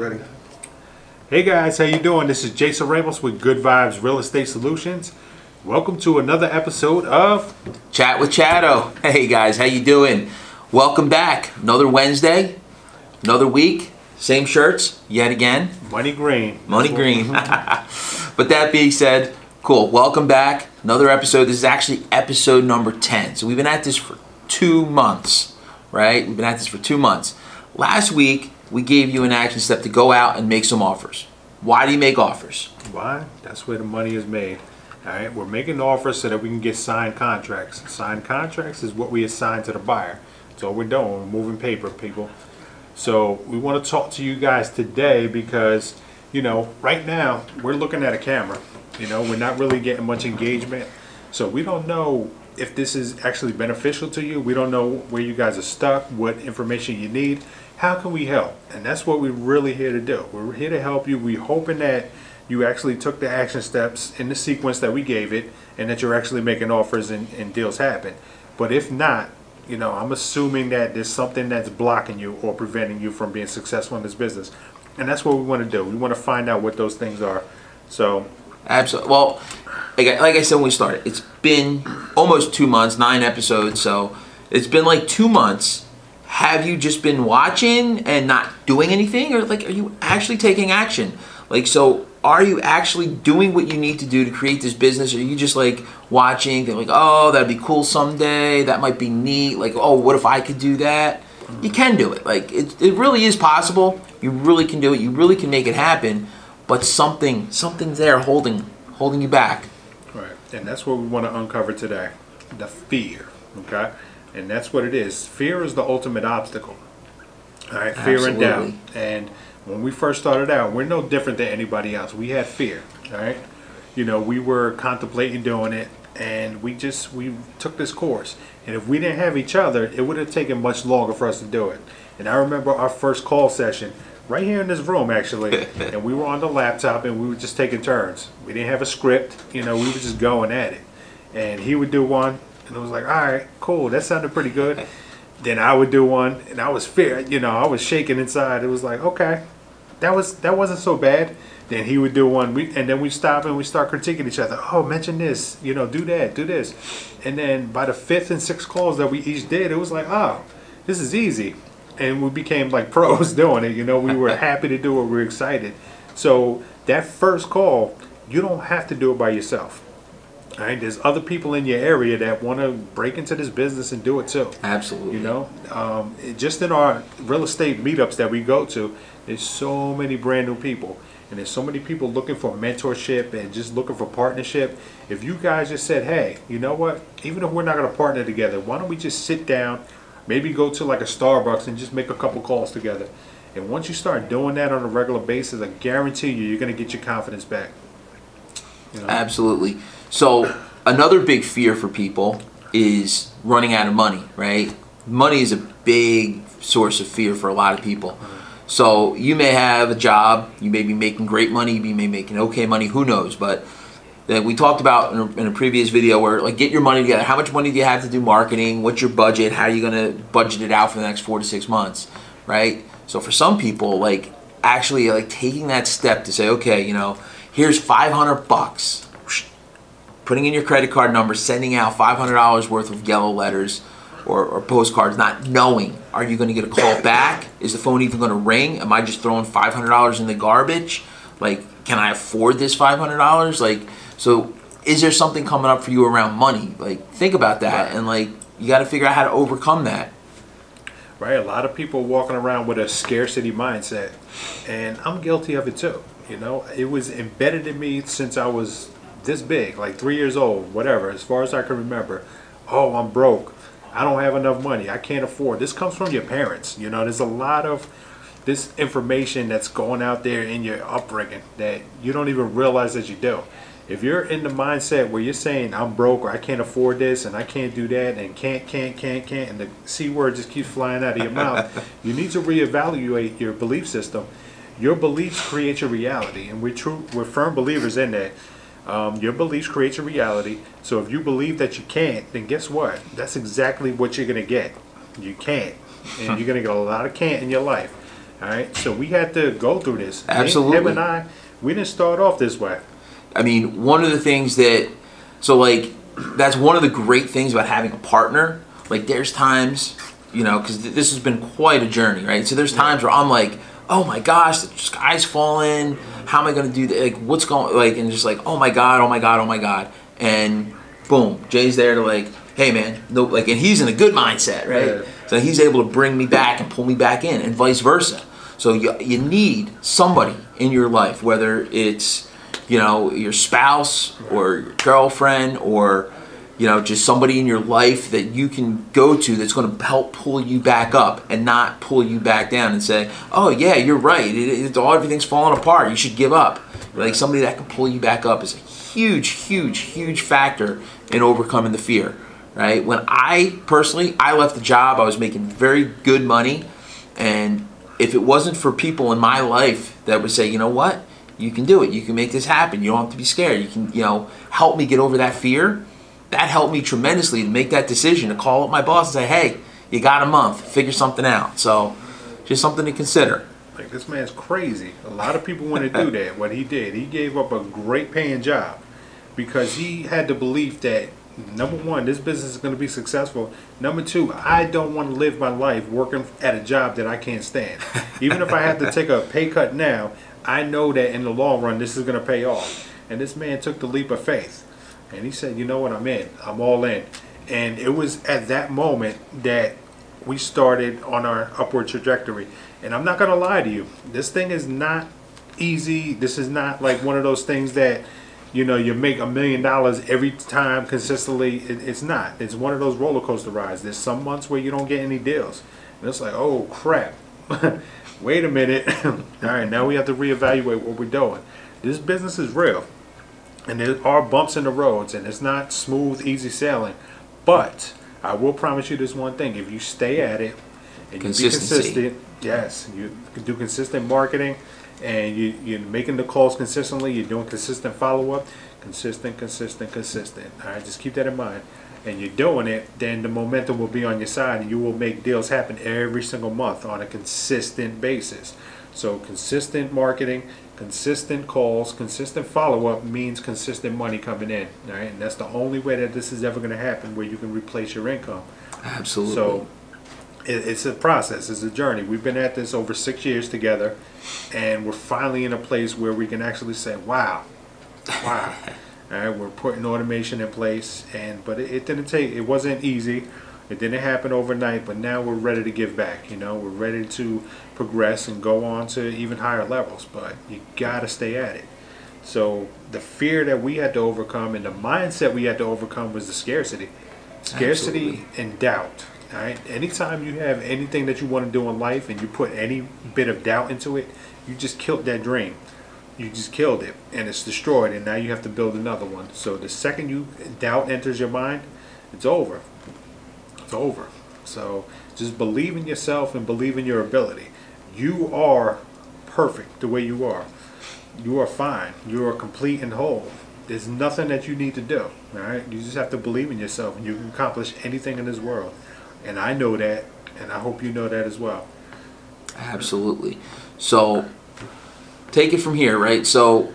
Ready? Hey guys, how you doing? This is Jason Ramos with Good Vibes Real Estate Solutions. Welcome to another episode of Chat with Chatto. Hey guys, how you doing? Welcome back. Another Wednesday, another week, same shirts yet again. Money Green. Money Green. But that being said, cool. Welcome back. Another episode. This is actually episode number 10. So we've been at this for 2 months, right? We've been at this for 2 months. Last week, we gave you an action step to go out and make some offers. Why do you make offers? Why? That's where the money is made. All right, we're making offers so that we can get signed contracts. Signed contracts is what we assign to the buyer. That's all we're doing. We're moving paper, people. So we want to talk to you guys today because, you know, right now we're looking at a camera. You know, we're not really getting much engagement. So we don't know if this is actually beneficial to you. We don't know where you guys are stuck, what information you need. How can we help? And that's what we're really here to do. We're here to help you. We're hoping that you actually took the action steps in the sequence that we gave it and that you're actually making offers and deals happen. But if not, you know, I'm assuming that there's something that's blocking you or preventing you from being successful in this business. And that's what we want to do. We want to find out what those things are. So, absolutely. Well, like I said when we started, it's been almost 2 months, 9 episodes. So it's been like 2 months. Have you just been watching and not doing anything? Or like, are you actually taking action? Like, so are you actually doing what you need to do to create this business? Or are you just like watching and like, oh, that'd be cool someday. That might be neat. Like, oh, what if I could do that? You can do it. Like, it really is possible. You really can do it. You really can make it happen. But something's there holding you back. Right. And that's what we want to uncover today. The fear. Okay? And that's what it is. Fear is the ultimate obstacle. All right? Fear and doubt. And when we first started out, we're no different than anybody else. We had fear. All right? You know, we were contemplating doing it. And we took this course. And if we didn't have each other, it would have taken much longer for us to do it. And I remember our first call session right here in this room, actually. And we were on the laptop and we were just taking turns. We didn't have a script. You know, we were just going at it. And he would do one. And it was like, all right, cool. That sounded pretty good. Then I would do one. And I was I was shaking inside. It was like, okay, that wasn't so bad. Then he would do one, and then we stop and we start critiquing each other. Oh, mention this, you know, do that, do this. And then by the 5th and 6th calls that we each did, it was like, oh, this is easy. And we became like pros doing it. You know, we were happy to do it. We were excited. So that first call, you don't have to do it by yourself. All right, there's other people in your area that want to break into this business and do it too. Absolutely. You know, just in our real estate meetups that we go to, there's so many brand new people. And there's so many people looking for mentorship and just looking for partnership. If you guys just said, hey, you know what? Even if we're not going to partner together, why don't we just sit down, maybe go to like a Starbucks and just make a couple calls together. And once you start doing that on a regular basis, I guarantee you're going to get your confidence back. You know? Absolutely. So another big fear for people is running out of money, right? Money is a big source of fear for a lot of people. So you may have a job, you may be making great money, you may be making okay money, who knows? But we talked about in a previous video where, like, get your money together. How much money do you have to do marketing? What's your budget? How are you going to budget it out for the next 4 to 6 months, right? So for some people, like, actually like taking that step to say, okay, you know, here's $500, putting in your credit card number, sending out $500 worth of yellow letters or postcards, not knowing, are you going to get a call back? Is the phone even going to ring? Am I just throwing $500 in the garbage? Like, can I afford this $500? Like, so is there something coming up for you around money? Like, think about that. Right. And like, you got to figure out how to overcome that. Right. A lot of people walking around with a scarcity mindset, and I'm guilty of it too. You know, it was embedded in me since I was this big, like 3 years old, whatever, as far as I can remember. Oh, I'm broke. I don't have enough money. I can't afford. This comes from your parents. You know, there's a lot of this information that's going out there in your upbringing that you don't even realize that you do. If you're in the mindset where you're saying I'm broke or I can't afford this and I can't do that and can't, and the C word just keeps flying out of your mouth, you need to reevaluate your belief system. Your beliefs create your reality, and we're firm believers in that. Your beliefs create your reality. So if you believe that you can't, then guess what? That's exactly what you're going to get. You can't. And you're going to get a lot of can't in your life. All right, so we had to go through this. Absolutely. Him and I, we didn't start off this way. I mean, one of the things that, so like, that's one of the great things about having a partner. Like, there's times, you know, because this has been quite a journey, right? So there's times where I'm like, oh my gosh, the sky's falling. How am I going to do that? Like, what's going, like, and just like, oh my God, oh my God, oh my God. And boom, Jay's there to like, hey man, no, like, and he's in a good mindset, right? Yeah. So he's able to bring me back and pull me back in, and vice versa. So you need somebody in your life, whether it's, you know, your spouse or your girlfriend, or, you know, just somebody in your life that you can go to that's going to help pull you back up and not pull you back down and say, oh yeah, you're right, everything's falling apart, you should give up. Like, somebody that can pull you back up is a huge, huge, huge factor in overcoming the fear, right? When I left the job, I was making very good money, and if it wasn't for people in my life that would say, you know what, you can do it, you can make this happen, you don't have to be scared, you can, you know, help me get over that fear, that helped me tremendously to make that decision, to call up my boss and say, hey, you got a month, figure something out. So just something to consider. Like, this man's crazy. A lot of people want to do that. What he did, he gave up a great paying job because he had the belief that, number one, this business is going to be successful. Number two, I don't want to live my life working at a job that I can't stand. Even if I have to take a pay cut now, I know that in the long run this is going to pay off. And this man took the leap of faith. And he said, you know what, I'm in. I'm all in. And it was at that moment that we started on our upward trajectory. And I'm not going to lie to you. This thing is not easy. This is not like one of those things that, you know, you make $1 million every time consistently. It's not. It's one of those roller coaster rides. There's some months where you don't get any deals. And it's like, oh, crap. Wait a minute. All right, now we have to reevaluate what we're doing. This business is real. And there are bumps in the roads, and it's not smooth, easy sailing. But I will promise you this one thing. If you stay at it and you be consistent, yes, you can do consistent marketing, and you're making the calls consistently, you're doing consistent follow-up, consistent. All right, just keep that in mind. And you're doing it, then the momentum will be on your side, and you will make deals happen every single month on a consistent basis. So consistent marketing, consistent calls, consistent follow-up means consistent money coming in. All right, and that's the only way that this is ever going to happen, where you can replace your income. Absolutely. So it's a process. It's a journey. We've been at this over 6 years together, and we're finally in a place where we can actually say, wow. All right, we're putting automation in place, but it wasn't easy. It didn't happen overnight, but now we're ready to give back. You know, we're ready to progress and go on to even higher levels, but you gotta stay at it. So the fear that we had to overcome and the mindset we had to overcome was the scarcity. Scarcity and doubt. All right, anytime you have anything that you want to do in life and you put any bit of doubt into it, you just killed that dream. You just killed it, and it's destroyed, and now you have to build another one. So the second doubt enters your mind, it's over. It's over. So just believe in yourself and believe in your ability. You are perfect the way you are. You are fine. You are complete and whole. There's nothing that you need to do. All right, you just have to believe in yourself, and you can accomplish anything in this world. And I know that, and I hope you know that as well. Absolutely. So take it from here, right? So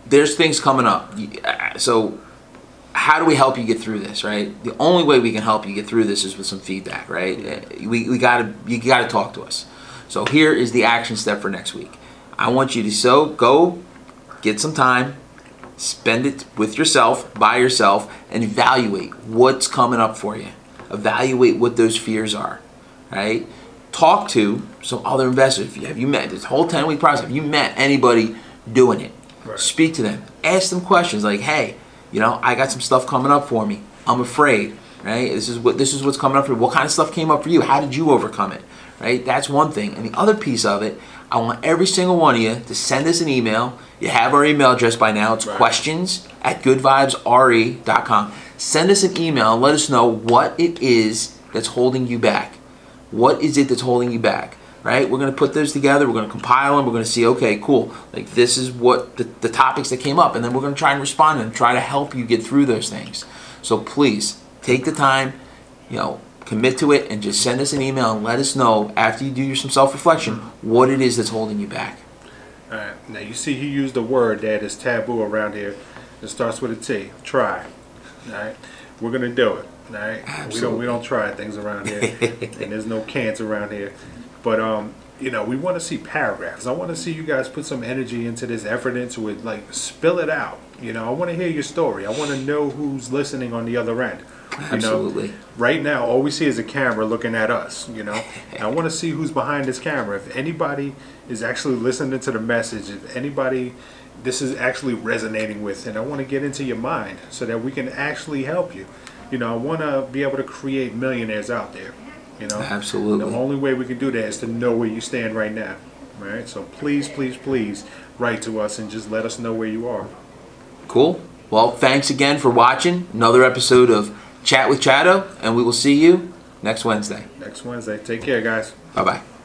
there's things coming up. So how do we help you get through this, right? The only way we can help you get through this is with some feedback, right? You gotta talk to us. So here is the action step for next week. I want you to go get some time, spend it with yourself, by yourself, and evaluate what's coming up for you. Evaluate what those fears are, right? Talk to some other investors. Have you met this whole 10-week process? Have you met anybody doing it? Right. Speak to them. Ask them questions like, hey, you know, I got some stuff coming up for me. I'm afraid, right? This is what's coming up for you. What kind of stuff came up for you? How did you overcome it, right? That's one thing. And the other piece of it, I want every single one of you to send us an email. You have our email address by now. It's questions@goodvibesre.com. Send us an email and let us know what it is that's holding you back. What is it that's holding you back, right? We're going to put those together. We're going to compile them. We're going to see, okay, cool. Like, this is what the topics that came up. And then we're going to try and respond and try to help you get through those things. So please, take the time, you know, commit to it, and just send us an email and let us know after you do some self-reflection what it is that's holding you back. All right. Now you see he used a word that is taboo around here. It starts with a T. Try. All right. We're gonna do it. All right. Absolutely. We don't try things around here, and there's no can'ts around here. But you know, we want to see paragraphs. I want to see you guys put some energy into this, effort into it. Like, spill it out. You know, I want to hear your story. I want to know who's listening on the other end. Absolutely. Know, right now, all we see is a camera looking at us. You know, and I want to see who's behind this camera. If anybody is actually listening to the message, if anybody this is actually resonating with, and I want to get into your mind so that we can actually help you. You know, I want to be able to create millionaires out there. You know, absolutely. The only way we can do that is to know where you stand right now. All right. So please, please, please write to us and just let us know where you are. Cool. Well, thanks again for watching another episode of Chat with Chatto, and we will see you next Wednesday. Next Wednesday. Take care, guys. Bye-bye.